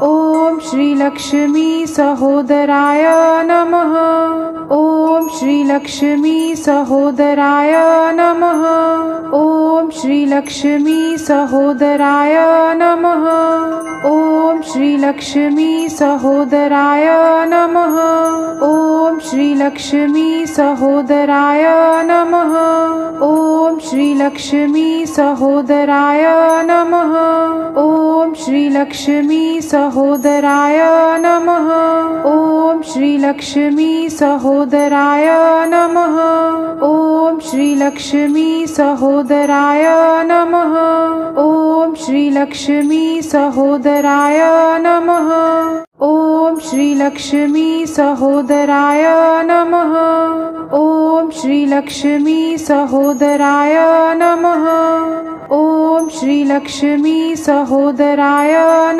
ॐ श्रीलक्ष्मी सहोदराय नमः। ॐ श्रीलक्ष्मी सहोदराय नमः। ॐ श्रीलक्ष्मी सहोदराय नमः। ॐ श्रीलक्ष्मी सहोदराय नमः। ॐ श्रीलक्ष्मी सहोदराय नमः। ॐ श्रीलक्ष्मी सहोदराय नमः। ॐ श्रीलक्ष्मी सहोदराय नमः। ॐ श्रीलक्ष्मी सहोदराय नमः। ॐ श्रीलक्ष्मी सहोदराय नमः। ॐ श्रीलक्ष्मी सहोदराय नमः। ॐ श्रीलक्ष्मी सहोदराय नमः। ॐ श्रीलक्ष्मी सहोदराय नमः। ॐ श्रीलक्ष्मी सहोदराय नमः।